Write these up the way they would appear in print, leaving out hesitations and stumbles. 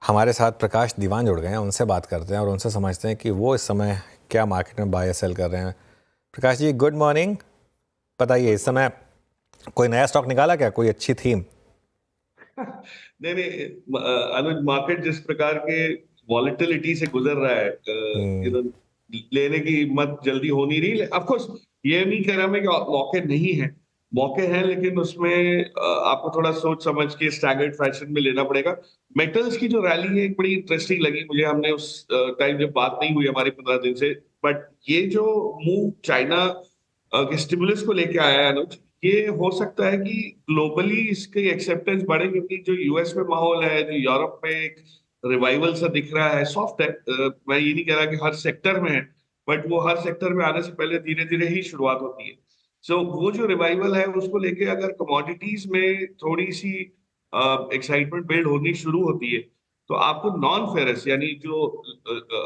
हमारे साथ प्रकाश दीवान जुड़ गए हैं, उनसे बात करते हैं और उनसे समझते हैं कि वो इस समय क्या मार्केट में बाय सेल कर रहे हैं। Prakash ji, good morning. बताइए, इस समय कोई नया स्टॉक निकाला क्या, कोई अच्छी थीम? नहीं नहीं, अनुज, मार्केट जिस प्रकार के वॉलेटिलिटी से गुजर रहा है, हम्म। लेने की हिम्मत जल्दी हो नहीं रही। ऑफ कोर्स ये नहीं कह रहा मैं कि मौके नहीं है, मौके हैं, लेकिन उसमें आपको थोड़ा सोच समझ के स्टैगर्ड फैशन में लेना पड़ेगा। मेटल्स की जो रैली है एक बड़ी इंटरेस्टिंग लगी मुझे। हमने उस टाइम जब बात नहीं हुई हमारी 15 दिन से, बट ये जो मूव चाइना के स्टिमुलस को लेके आया है अनुज, ये हो सकता है कि ग्लोबली इसकी एक्सेप्टेंस बढ़े, क्योंकि जो यूएस में माहौल है, जो यूरोप में एक रिवाइवल सा दिख रहा है, सॉफ्ट है। मैं ये नहीं कह रहा कि हर सेक्टर में है, बट वो हर सेक्टर में आने से पहले धीरे धीरे ही शुरुआत होती है। सो वो जो रिवाइवल है उसको लेके अगर कमोडिटीज में थोड़ी सी एक्साइटमेंट बिल्ड होनी शुरू होती है, तो आपको नॉन फेरस यानी जो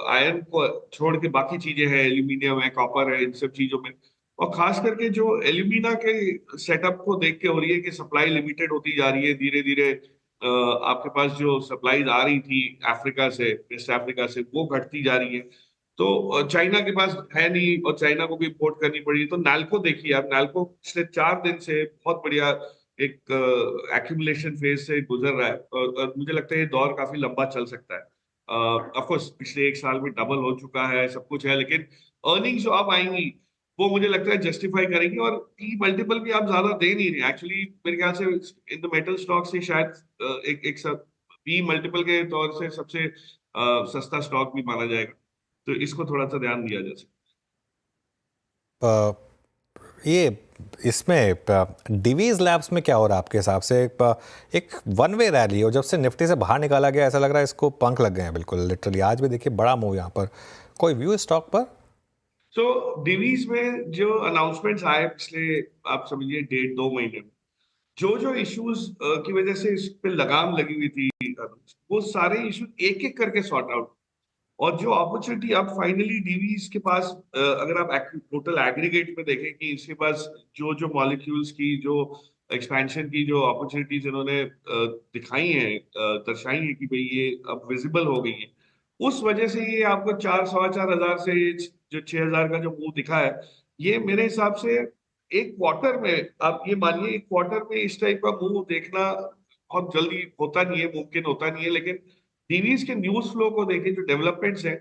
आयरन को छोड़ के बाकी चीजें हैं, एल्यूमिनियम है, कॉपर है, इन सब चीजों में, और खास करके जो एल्यूमिना के सेटअप को देख के हो रही है कि सप्लाई लिमिटेड होती जा रही है धीरे धीरे। आपके पास जो सप्लाईज आ रही थी अफ्रीका से, वेस्ट अफ्रीका से, वो घटती जा रही है। तो चाइना के पास है नहीं और चाइना को भी इम्पोर्ट करनी पड़ी। तो नाल्को देखिए आप, नाल्को पिछले 4 दिन से बहुत बढ़िया एक एक्यूमुलेशन फेज से गुजर रहा है, और मुझे लगता है ये दौर काफी लंबा चल सकता है। ऑफ कोर्स पिछले 1 साल में डबल हो चुका है, सब कुछ है, लेकिन अर्निंग्स जो अब आएंगी वो मुझे लगता है जस्टिफाई करेंगी। और पी मल्टीपल भी आप ज्यादा दे नहीं रहे एक्चुअली, मेरे ख्याल से इन द मेटल स्टॉक से शायद एक सब पी मल्टीपल के तौर से सबसे सस्ता स्टॉक भी माना जाएगा। तो इसको थोड़ा सा ध्यान दिया जा सकता अ, ये इसमें डिवीज लैब्स में क्या हो रहा है आपके हिसाब से? एक वन वे रैली, और जब से निफ्टी से बाहर निकाला गया ऐसा लग रहा है इसको पंख लग गए हैं बिल्कुल लिटरली। आज भी देखिए बड़ा मूव यहाँ पर। कोई व्यू स्टॉक पर? है। सो डिवीज में जो अनाउंसमेंट्स आए पिछले, आप समझिए 1.5-2 महीने में, जो जो इश्यूज की वजह से इस पे लगाम लगी हुई थी, वो सारे इश्यूज एक एक करके सॉर्ट आउट। और जो अपॉर्चुनिटी अब फाइनली डीवीज के पास, अगर आप टोटल एग्रीगेट में देखें कि इसके पास जो जो मॉलिक्यूल्स की, जो एक्सपेंशन की जो अपॉर्चुनिटीज इन्होंने दिखाई हैं, दर्शाई है कि भाई ये अब विजिबल हो गई है, उस वजह से ये आपको 4 4,500 से जो 6,000 का जो मूव दिखा है, ये मेरे हिसाब से एक क्वार्टर में, आप ये मानिए एक क्वार्टर में इस टाइप का मूव देखना बहुत जल्दी होता नहीं है, मुमकिन होता नहीं है। लेकिन टीवीज के न्यूज फ्लो को देखें, जो डेवलपमेंट्स हैं,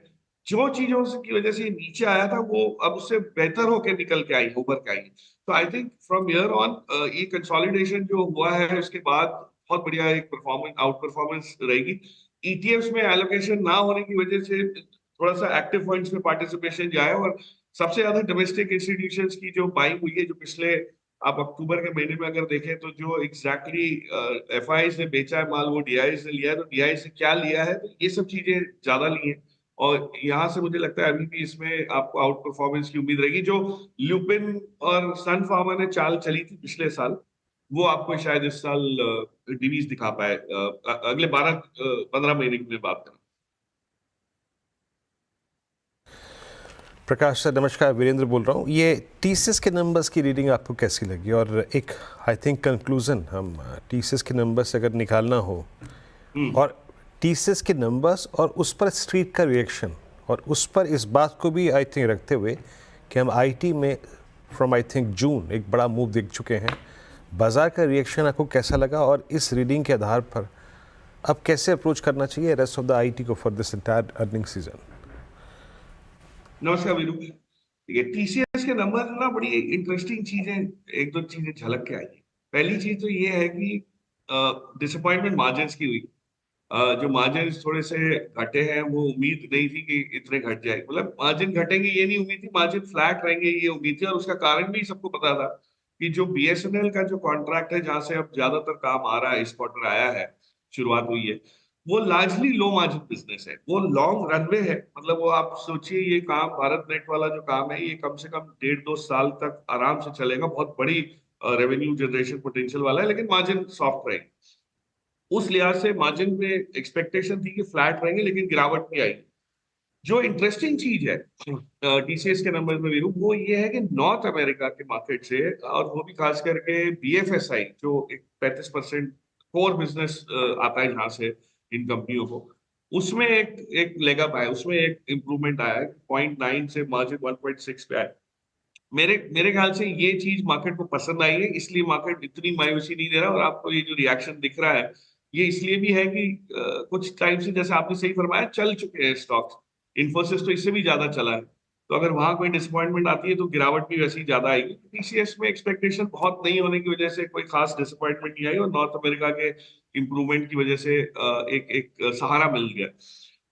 जो चीजों की वजह से ये नीचे आया था, वो अब उससे बेहतर होकर निकल के आई, उभर के आई। तो I think from year on ये कंसोलिडेशन जो हुआ है उसके बाद बहुत बढ़िया एक परफॉर्मेंस, आउट परफॉर्मेंस रहेगी। ईटीएफ्स में एलोकेशन ना होने की वजह से थोड़ा सा एक्टिव फंड्स में पार्टिसिपेशन जाए, और सबसे ज्यादा डोमेस्टिक इंस्टीट्यूशंस की जो बाइंग हुई है, जो पिछले, आप अक्टूबर के महीने में अगर देखें तो जो एग्जैक्टली एफ आई ने बेचा है माल, वो डीआई से लिया है, तो डीआई से क्या लिया है, तो ये सब चीजें ज्यादा ली हैं। और यहाँ से मुझे लगता है अभी भी इसमें आपको आउट परफॉर्मेंस की उम्मीद रहेगी। जो ल्यूपिन और सन फार्मा ने चाल चली थी पिछले साल, वो आपको शायद इस साल डिवीज दिखा पाए, अगले 12-15 महीने की मैं बात करूँ। प्रकाश सर नमस्कार, वीरेंद्र बोल रहा हूँ। ये टीसीएस के नंबर्स की रीडिंग आपको कैसी लगी? और एक आई थिंक कंक्लूजन, हम टीसीएस के नंबर्स अगर निकालना हो, और टीसीएस के नंबर्स और उस पर स्ट्रीट का रिएक्शन, और उस पर इस बात को भी आई थिंक रखते हुए कि हम आईटी में फ्रॉम आई थिंक जून एक बड़ा मूव देख चुके हैं, बाजार का रिएक्शन आपको कैसा लगा? और इस रीडिंग के आधार पर अब कैसे अप्रोच करना चाहिए रेस्ट ऑफ द आईटी को for this entire earning season? नमस्कार वीरू। ये टीसीएस के नंबर ना बड़ी इंटरेस्टिंग चीजें, एक दो चीजें झलक के आई है। पहली चीज तो ये है कि डिसअपॉइंटमेंट मार्जिन्स की हुई। जो मार्जिन थोड़े से घटे हैं, वो उम्मीद नहीं थी कि इतने घट जाए, मतलब मार्जिन घटेंगे ये नहीं उम्मीद थी, मार्जिन फ्लैट रहेंगे ये उम्मीद थी। और उसका कारण भी सबको पता था कि जो बीएसएनएल का जो कॉन्ट्रैक्ट है, जहां से अब ज्यादातर काम आ रहा है, इस क्वार्टर आया है, शुरुआत हुई है, वो लार्जली लो मार्जिन बिजनेस है, वो लॉन्ग रनवे है। मतलब वो आप सोचिए, ये काम भारत नेट वाला जो काम है, ये कम से कम 1.5-2 साल तक आराम से चलेगा, बहुत बड़ी रेवेन्यू जनरेशन पोटेंशियल वाला है, लेकिन मार्जिन सॉफ्ट रहेगी। उस लिहाज से मार्जिन में एक्सपेक्टेशन थी कि फ्लैट रहेंगे, लेकिन गिरावट भी आई। जो इंटरेस्टिंग चीज है टीसीएस के नंबर में वीरू, वो ये है कि नॉर्थ अमेरिका के मार्केट से, और वो भी खास करके बीएफएसआई, जो एक 35% कोर बिजनेस आता है जहां से इन कंपनियों को, उसमें एक लेग अप आया, उसमें एक इम्प्रूवमेंट आया, 0.9 से मार्जिन 1.6 पे आया। मेरे ख्याल से ये चीज मार्केट को पसंद आई है, इसलिए मार्केट इतनी मायूसी नहीं दे रहा। और आपको ये जो रिएक्शन दिख रहा है, ये इसलिए भी है कि कुछ टाइम से, जैसे आपने सही फरमाया, चल चुके हैं स्टॉक्स। इन्फोसिस तो इससे भी ज्यादा चला है, तो अगर वहां कोई डिसअपॉइंटमेंट आती है तो गिरावट भी वैसी ज्यादा आएगी। टीसीएस में एक्सपेक्टेशन बहुत नहीं होने की वजह से कोई खास डिसअपॉइंटमेंट नहीं आई, और नॉर्थ अमेरिका के इम्प्रूवमेंट की वजह से एक सहारा मिल गया।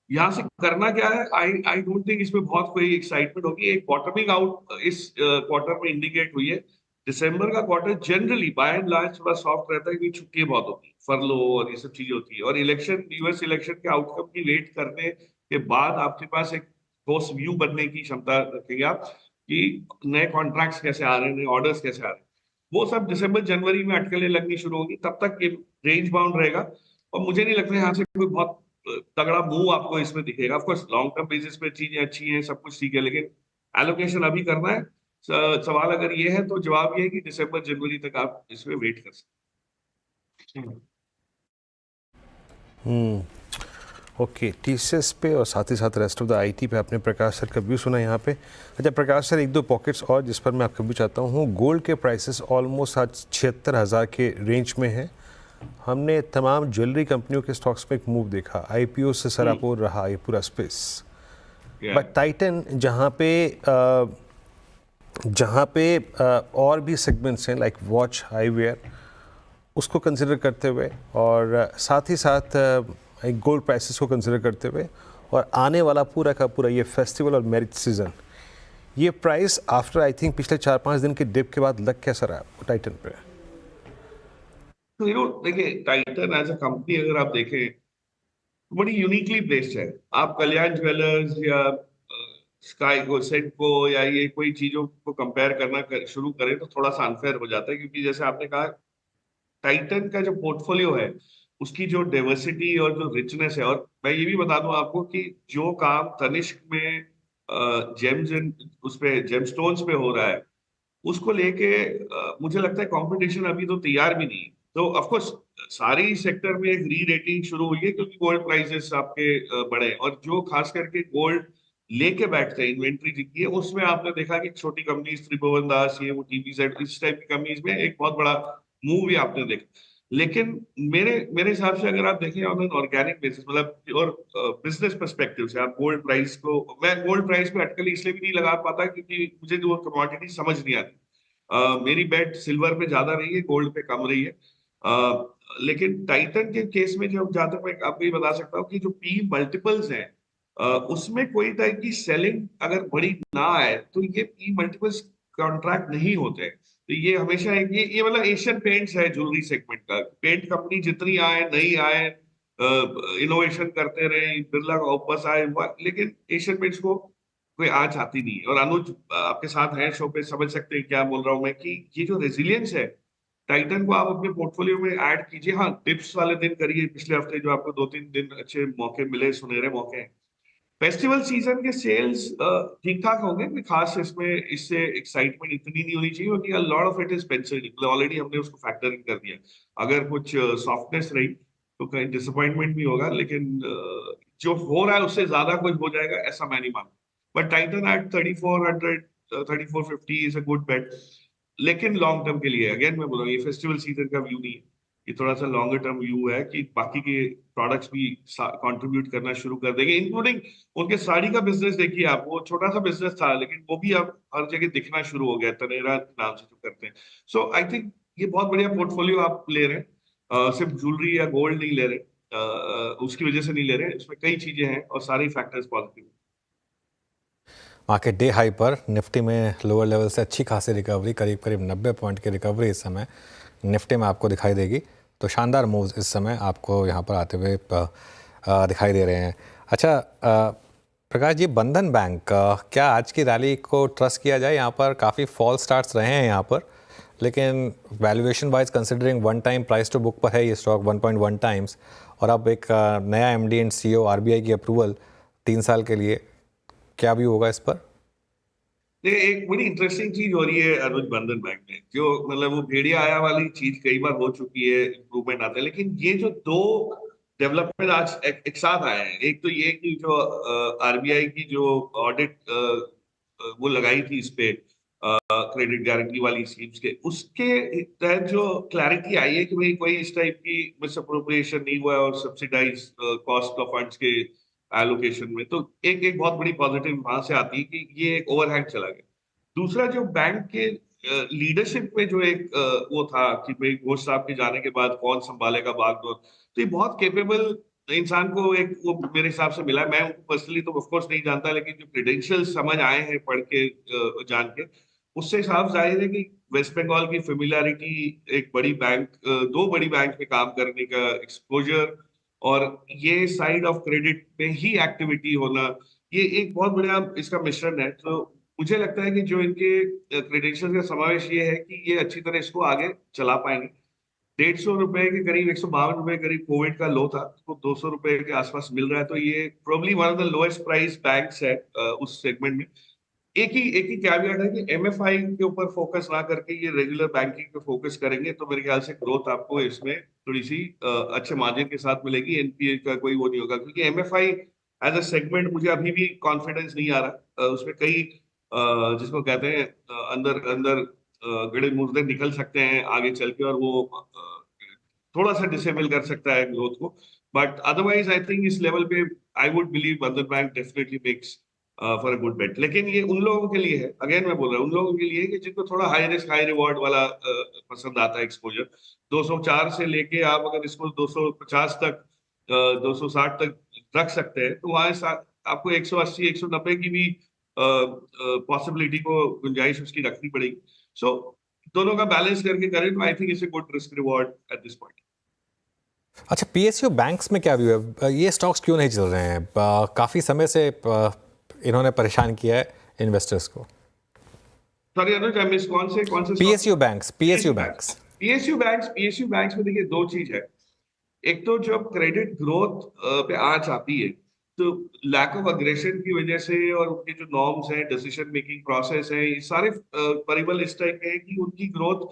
यहाँ से करना क्या है, आई आई डोंट थिंक इसमें बहुत कोई एक्साइटमेंट होगी। एक बॉटमिंग आउट इस क्वार्टर में इंडिकेट हुई है। दिसंबर का quarter generally by and large थोड़ा सॉफ्ट रहता है, क्योंकि छुट्टियां बहुत होती है, फरलो और ये सब चीजें होती है, और इलेक्शन, यूएस इलेक्शन के आउटकम की वेट करने के बाद आपके पास एक ठोस व्यू बनने की क्षमता रखेंगे आप, कि नए कॉन्ट्रैक्ट्स कैसे आ रहे हैं, नए ऑर्डर्स कैसे आ रहे हैं। वो सब दिसंबर जनवरी में अटकलें लगनी शुरू होगी, तब तक ये रेंज बाउंड रहेगा। और मुझे नहीं लगता यहाँ से कोई बहुत तगड़ा मूव आपको इसमें दिखेगा। Of course long term basis पे चीजें अच्छी हैं, सब कुछ ठीक है, लेकिन एलोकेशन अभी करना है। सवाल अगर ये है तो जवाब ये है कि दिसंबर जनवरी तक आप इसमें वेट कर सकते हैं। ओके, टीसीएस पे और साथ ही साथ रेस्ट ऑफ द आईटी पे आपने प्रकाश सर का व्यू सुना यहाँ पे। अच्छा प्रकाश सर, एक दो पॉकेट्स और जिस पर मैं आपका व्यू चाहता हूँ। गोल्ड के प्राइसेस ऑलमोस्ट आज 76,000 के रेंज में हैं। हमने तमाम ज्वेलरी कंपनियों के स्टॉक्स में एक मूव देखा, आईपीओ से सरापोर रहा ये पूरा स्पेस। बट टाइटन जहाँ पे और भी सेगमेंट्स हैं लाइक वॉच, हाईवेयर, उसको कंसिडर करते हुए और साथ ही साथ गोल्ड प्राइसेस को कंसिडर करते हुए और आने वाला पूरा का पूरा ये फेस्टिवल और मैरिज सीजन, ये प्राइस आफ्टर आई थिंक पिछले 4-5 दिन के डिप के बाद लग कैसा रहा टाइटन पे? तो देखिए, टाइटन एज अ कंपनी अगर आप देखें तो बड़ी यूनिकली प्लेस्ड है। आप कल्याण ज्वेलर्स या स्काई को, सेट को, या ये कोई चीजों को कंपेयर करना शुरू करें तो थोड़ा सा अनफेयर हो जाता है, क्योंकि जैसे आपने कहा, टाइटन का जो पोर्टफोलियो है, उसकी जो डाइवर्सिटी और जो रिचनेस है। और मैं ये भी बता दूं आपको कि जो काम तनिष्क में जेम्स एंड उस पे जेमस्टोन्स पे हो रहा है, उसको लेके मुझे लगता है कंपटीशन अभी तो तैयार भी नहीं है। तो ऑफ कोर्स सारी सेक्टर में एक री रेटिंग शुरू हुई है, क्योंकि गोल्ड प्राइसेस आपके बढ़े, और जो खास करके गोल्ड लेके बैठते हैं, इन्वेंट्री जिनकी है, उसमें आपने देखा कि छोटी कंपनीज, त्रिभुवन दास, ये वो, टीवीजेड, इस टाइप की कंपनीज में एक बहुत बड़ा मूव भी आपने देखा। लेकिन मेरे मेरे हिसाब से अगर आप देखें ऑन एन ऑर्गेनिक बेसिस, मतलब और बिजनेस पर्सपेक्टिव से, आप गोल्ड प्राइस को, मैं गोल्ड प्राइस पे अटकल इसलिए भी नहीं लगा पाता क्योंकि मुझे जो कमोडिटी समझ नहीं आती। मेरी बेट सिल्वर पे ज्यादा रही है, गोल्ड पे कम रही है। लेकिन टाइटन के केस में जो, जहां तक मैं आपको ये बता सकता हूँ कि जो पी मल्टीपल्स हैं, उसमें कोई टाइप की सेलिंग अगर बड़ी ना आए तो ये पी मल्टीपल्स कॉन्ट्रैक्ट नहीं होते। तो ये हमेशा एक, ये मतलब एशियन पेंट्स है ज्वेलरी सेगमेंट का। पेंट कंपनी जितनी आए, नहीं आए, इनोवेशन करते रहे, बिरला का वापस आए, लेकिन एशियन पेंट्स को कोई आज आती नहीं है। और अनुज आपके साथ हैं शो पे, समझ सकते हैं क्या बोल रहा हूं मैं, कि ये जो रेजिलियंस है, टाइटन को आप अपने पोर्टफोलियो में ऐड कीजिए। हाँ, टिप्स वाले दिन करिए, पिछले हफ्ते जो आपको 2-3 दिन अच्छे मौके मिले, सुनहरे मौके हैं। फेस्टिवल सीजन के सेल्स ठीक ठाक होंगे, कोई खास इसमें इससे एक्साइटमेंट इतनी नहीं होनी चाहिए, क्योंकि lot of it is pencil, already हमने उसको फैक्टर इन कर दिया। अगर कुछ सॉफ्टनेस रही तो कहीं डिसअपॉइंटमेंट भी होगा, लेकिन जो हो रहा है उससे ज्यादा कुछ हो जाएगा ऐसा मैं नहीं मानता। But Titan at 3400, 3450 is a good bet. लेकिन लॉन्ग टर्म के लिए, अगेन मैं बोल रहा हूँ, ये फेस्टिवल सीजन का व्यू नहीं है, ये थोड़ा सा लॉन्गर टर्म व्यू है कि बाकी के प्रोडक्ट्स भी कंट्रीब्यूट करना शुरू कर देंगे, इंक्लूडिंग उनके साड़ी का बिजनेस। देखिए आप, वो छोटा सा बिजनेस था, लेकिन वो भी अब हर जगह दिखना शुरू हो गया, तनेरा नाम से जो करते हैं। सो आई थिंक ये बहुत बढ़िया पोर्टफोलियो आप ले रहे हैं। सिर्फ ज्वेलरी या गोल्ड नहीं ले रहे, उसकी वजह से नहीं ले रहे, इसमें कई चीजें हैं और सारी factors positive. Market day high पर निफ्टी में लोअर लेवल से अच्छी खासी रिकवरी, करीब करीब 90 पॉइंट की रिकवरी इस समय निफ्टी में आपको दिखाई देगी। तो शानदार मूव्स इस समय आपको यहाँ पर आते हुए दिखाई दे रहे हैं। अच्छा प्रकाश जी, बंधन बैंक क्या आज की रैली को ट्रस्ट किया जाए? यहाँ पर काफ़ी फॉल स्टार्ट्स रहे हैं यहाँ पर, लेकिन valuation wise considering 1 time price to book पर है ये स्टॉक 1.1 टाइम्स, और अब एक नया एमडी एंड सीईओ, आरबीआई की अप्रूवल 3 साल के लिए, क्या भी होगा इस पर? देखिए, एक बड़ी इंटरेस्टिंग चीज हो रही है अनुज बंधन बैंक में, जो मतलब वो भेड़िया आया वाली चीज कई बार हो चुकी है, इंप्रूवमेंट आता है, लेकिन ये जो दो डेवलपमेंट आज एक साथ आए हैं। एक तो ये कि जो आरबीआई की जो ऑडिट वो लगाई थी इस पे क्रेडिट गारंटी वाली स्कीम्स के, उसके तहत जो क्लैरिटी आई है कि भाई कोई इस टाइप की मिसअप्रोप्रिएशन नहीं हुआ है और सब्सिडाइज कॉस्ट ऑफ फंड्स के एलोकेशन में, तो एक बहुत बड़ी पॉजिटिव वहां से आती है कि ये एक ओवरहैंग चला गया। दूसरा, जो बैंक के लीडरशिप में जो एक वो था कि भाई घोष साहब के जाने के बाद कौन संभालेगा बागडोर, तो ये बहुत केपेबल इंसान को एक वो मेरे हिसाब से मिला है। मैं उनको पर्सनली तो ऑफ कोर्स नहीं जानता, लेकिन जो क्रेडेंशियल्स समझ आए हैं पढ़ के जान के, उससे साफ जाहिर है कि वेस्ट बंगाल की फेमिलियरिटी, एक बड़ी बैंक, दो बड़ी बैंक में काम करने का एक्सपोजर, और ये साइड ऑफ क्रेडिट में ही एक्टिविटी होना, ये एक बहुत बड़ा इसका मिश्रण है। तो मुझे लगता है कि जो इनके क्रेडेंशियल का समावेश ये है कि ये अच्छी तरह इसको आगे चला पाएंगे। 150 रुपए के करीब, 152 रुपए करीब कोविड का लो था, तो 200 रुपए के आसपास मिल रहा है, तो ये probably one of the lowest price banks है उस सेगमेंट में। एक ही कैविएट है कि एमएफआई के ऊपर फोकस ना करके ये रेगुलर बैंकिंग पे फोकस करेंगे, तो मेरे ख्याल से ग्रोथ आपको इसमें थोड़ी सी अच्छे मार्जिन के साथ मिलेगी। एनपीए का कोई वो नहीं होगा, क्योंकि एमएफआई एज अ सेगमेंट मुझे अभी भी कॉन्फिडेंस नहीं आ रहा। उसमें कई जिसको कहते हैं अंदर अंदर गड़े मुर्दे निकल सकते हैं आगे चल के, और वो थोड़ा सा डिसेबल कर सकता है ग्रोथ को। बट अदरवाइज आई थिंक इस लेवल पे I would believe Bandhan Bank definitely makes for a good bet. लेकिन ये उन लोगों के लिए है, अगेन मैं बोल रहा हूँ, उन लोगों के लिए कि जिनको थोड़ा हाई रिस्क हाई रिवॉर्ड वाला पसंद आता है एक्सपोजर। 204 से लेके आप अगर इसको 250 तक 260 तक रख सकते हैं, तो वहां आपको 180 190 की भी पॉसिबिलिटी को गुंजाइश उसकी रखनी पड़ेगी। सो दोनों का बैलेंस करके करें तो I think it's a good risk reward at this point. अच्छा, पीएसयू बैंक्स में क्या व्यू है? ये स्टॉक्स क्यों नहीं चल रहे हैं? काफ़ी समय से इन्होंने परेशान किया है इन्वेस्टर्स को। सॉरी अनुज, आई मिस कौन से PSU banks, PSU banks. PSU banks में देखिए दो चीज है। एक तो जब क्रेडिट ग्रोथ पे आंच आती है, तो लैक ऑफ अग्रेशन की वजह से और उनके जो नॉर्म्स हैं, डिसीजन मेकिंग प्रोसेस है, ये सारे परिबल इस टाइप के हैं कि उनकी ग्रोथ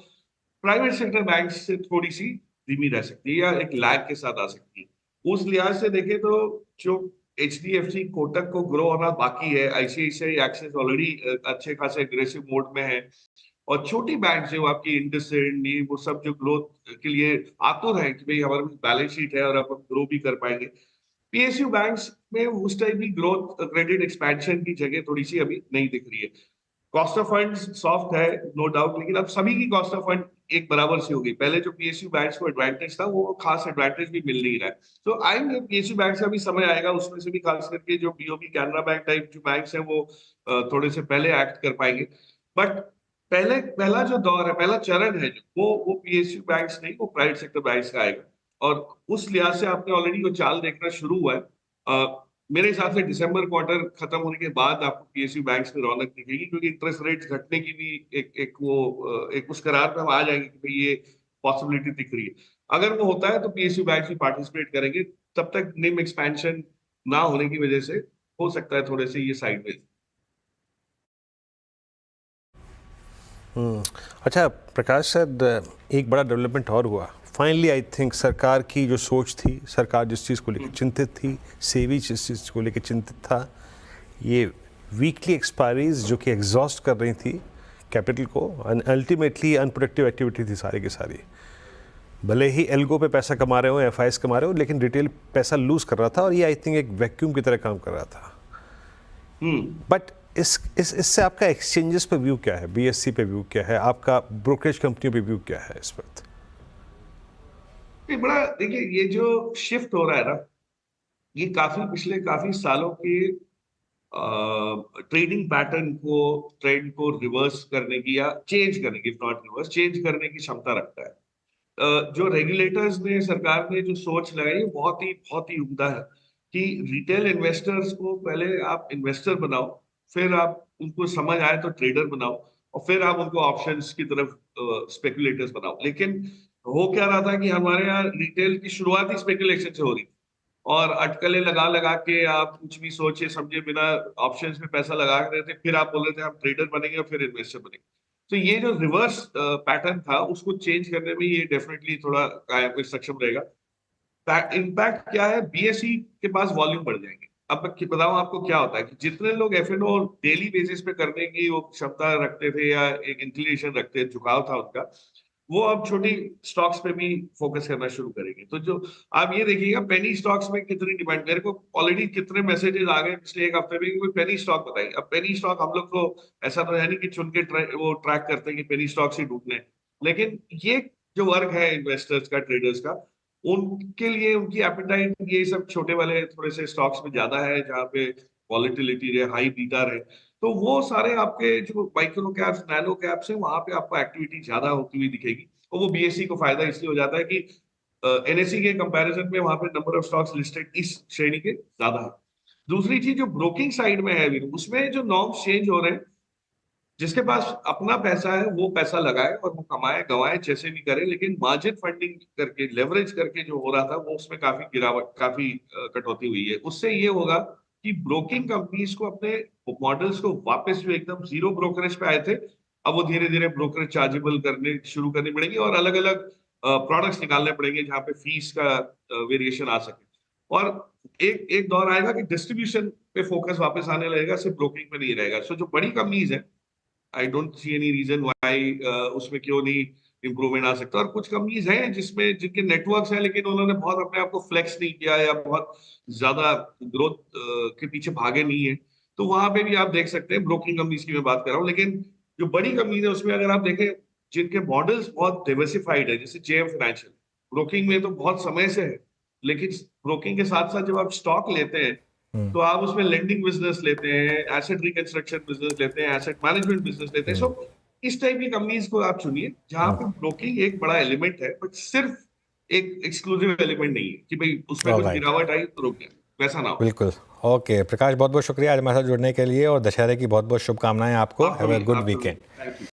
प्राइवेट सेक्टर बैंक से थोड़ी सी धीमी रह सकती है या एक लैग के साथ आ सकती है। उस लिहाज से देखें तो जो एचडीएफसी कोटक को ग्रो होना बाकी है, आईसीआईसीआई एक्सिस ऑलरेडी अच्छे खासे एग्रेसिव मोड में है, और छोटी बैंक जो आपकी इंडसइंड, वो सब जो ग्रोथ के लिए आतुर है कि भाई हमारे पास बैलेंस शीट है और अब हम ग्रो भी कर पाएंगे। पीएसयू बैंक्स में उस टाइप की ग्रोथ क्रेडिट एक्सपेंशन की जगह थोड़ी सी अभी नहीं दिख रही है। कॉस्ट ऑफ फंड सॉफ्ट है नो डाउट, लेकिन अब सभी की कॉस्ट ऑफ फंड एक बराबर सी होगी। पहले जो पीएसयू बैंक्स को एडवांटेज था, वो खास एडवांटेज भी मिल नहीं रहा है। तो आएंगे पीएसयू बैंक्स का भी समय आएगा, उसमें से भी खास करके जो बीओबी कैनरा बैंक टाइप जो बैंक्स हैं, वो थोड़े से पहले एक्ट कर पाएंगे। बट पहला जो दौर है, पहला चरण है, जो वो पीएसयू बैंक्स नहीं, वो प्राइवेट सेक्टर बैंक्स का आएगा। और उस लिहाज से आपने ऑलरेडी वो चाल देखना शुरू हुआ है। मेरे हिसाब से दिसंबर क्वार्टर खत्म होने के बाद आपको पीएसयू बैंक्स में रौनक दिखेगी, क्योंकि इंटरेस्ट रेट घटने की भी एक उस करार पे हम आ जाएंगे कि भाई ये पॉसिबिलिटी दिख रही है। अगर वो होता है तो पीएसयू बैंक्स भी पार्टिसिपेट करेंगे। तब तक निम एक्सपेंशन ना होने की वजह से हो सकता है थोड़े से ये साइडवेज। अच्छा प्रकाश सर, एक बड़ा डेवलपमेंट और हुआ फाइनली। आई थिंक सरकार की जो सोच थी, सरकार जिस चीज़ को लेकर चिंतित थी, सेबी जिस चीज़ को लेकर चिंतित था, ये वीकली एक्सपायरीज जो कि एग्जॉस्ट कर रही थी कैपिटल को, अल्टीमेटली अनप्रोडक्टिव एक्टिविटी थी सारी की सारी। भले ही एल्गो पे पैसा कमा रहे हो, एफआईएस कमा रहे हो, लेकिन रिटेल पैसा लूज कर रहा था, और ये आई थिंक एक वैक्यूम की तरह काम कर रहा था। बट इससे आपका एक्सचेंजेस पे व्यू क्या है, बीएससी पे व्यू क्या है, आपका ब्रोकरेज कंपनियों पे व्यू क्या है इस वक्त? बड़ा देखिए, ये जो शिफ्ट हो रहा है ना, ये पिछले काफी सालों के ट्रेडिंग पैटर्न को, ट्रेंड को रिवर्स करने की या चेंज करने की, नॉट रिवर्स, चेंज करने की क्षमता रखता है। जो रेगुलेटर्स ने, सरकार ने जो सोच लगाई है, बहुत ही उम्दा है कि रिटेल इन्वेस्टर्स को पहले आप इन्वेस्टर बनाओ, फिर आप उनको समझ आए तो ट्रेडर बनाओ, और फिर आप उनको ऑप्शंस की तरफ स्पेकुलेटर्स बनाओ। लेकिन हो क्या रहा था कि हमारे यहाँ रिटेल की शुरुआत ही स्पेकुलेशन से हो रही, और अटकलें लगा लगा के आप कुछ भी सोचे समझे बिना ऑप्शंस में पैसा लगा रहे थे, फिर आप बोल रहे थे हम ट्रेडर बनेंगे और फिर इन्वेस्टर बनेंगे। तो ये जो रिवर्स पैटर्न था, उसको चेंज करने में ये डेफिनेटली थोड़ा सक्षम रहेगा। इम्पैक्ट क्या है, बीएसई के पास वॉल्यूम बढ़ जाएंगे। अब मैं बताऊं आपको क्या होता है कि जितने लोग एफएनओ डेली बेसिस पे करने की वो क्षमता रखते थे या एक इंक्लिनेशन रखते थे, झुकाव था उनका, वो अब छोटी स्टॉक्स पे भी फोकस करना शुरू करेंगे। तो जो आप ये देखिएगा पेनी स्टॉक्स में कितनी डिमांड, मेरे को ऑलरेडी कितने मैसेजेस आ गए पिछले एक हफ्ते में कि कोई पेनी स्टॉक बताइए। अब पेनी स्टॉक हम लोग को ऐसा तो है नहीं कि चुन के वो ट्रैक करते हैं कि पेनी स्टॉक्स ही ढूंढने, लेकिन ये जो वर्ग है इन्वेस्टर्स का, ट्रेडर्स का, उनके लिए उनकी एपेटाइट ये सब छोटे वाले थोड़े से स्टॉक्स में ज्यादा है जहाँ पे वॉलेटिलिटी रहे, हाई बीटा रहे। तो वो सारे आपके जो माइक्रो कैप्स, नैनो कैप्स है, वहां पे आपको एक्टिविटी ज्यादा होती हुई दिखेगी। और वो बीएसई को फायदा इसलिए हो जाता है कि एनएसई के कंपैरिजन में वहां पे नंबर ऑफ स्टॉक्स लिस्टेड इस श्रेणी के ज्यादा है। दूसरी चीज जो ब्रोकिंग साइड में है, उसमें जो नॉर्म्स चेंज हो रहे हैं, जिसके पास अपना पैसा है वो पैसा लगाए और वो कमाए गवाए जैसे भी करे, लेकिन मार्जिन फंडिंग करके, लेवरेज करके जो हो रहा था वो उसमें काफी गिरावट, काफी कटौती हुई है। उससे ये होगा कि ब्रोकिंग कंपनीज को अपने मॉडल्स को वापस जो एकदम जीरो ब्रोकरेज पे आए थे, अब वो धीरे धीरे ब्रोकरेज चार्जेबल करने शुरू करनी पड़ेगी और अलग अलग प्रोडक्ट्स निकालने पड़ेंगे जहाँ पे फीस का वेरिएशन आ सके। और एक एक दौर आएगा कि डिस्ट्रीब्यूशन पे फोकस वापस आने लगेगा, सिर्फ ब्रोकिंग पे नहीं रहेगा। सो जो बड़ी कंपनीज है, I don't see any reason why उसमें क्यों नहीं इंप्रूवमेंट आ सकता। और कुछ कंपनीज हैं जिसमें जिनके नेटवर्क्स हैं लेकिन उन्होंने बहुत अपने आप को फ्लेक्स नहीं किया या बहुत ज्यादा ग्रोथ के पीछे भागे नहीं है, तो वहां पे भी आप देख सकते हैं। ब्रोकिंग कंपनीज की मैं बात कर रहा हूँ, लेकिन जो बड़ी कंपनीज है उसमें अगर आप देखें जिनके मॉडल्स बहुत डाइवर्सिफाइड है, जैसे जेएम फाइनेंशियल, ब्रोकिंग में तो बहुत समय से है, लेकिन ब्रोकिंग के साथ साथ जब आप स्टॉक लेते हैं तो आप उसमें लेंडिंग बिजनेस लेते हैं, एसेट रिकंस्ट्रक्शन बिजनेस लेते हैं, एसेट मैनेजमेंट बिजनेस लेते हैं। सो इस टाइप की कंपनीज को आप चुनिए जहां पे ब्रोकिंग एक बड़ा एलिमेंट है, बट सिर्फ एक एक्सक्लूसिव एलिमेंट नहीं है कि भाई उसमें कुछ Alright. गिरावट आई तो रोक लें, वैसा ना हो। बिल्कुल। ओके प्रकाश, बहुत बहुत शुक्रिया आज हमारे साथ जुड़ने के लिए और दशहरे की बहुत बहुत शुभकामनाएं आपको। Have a good weekend. Thank you.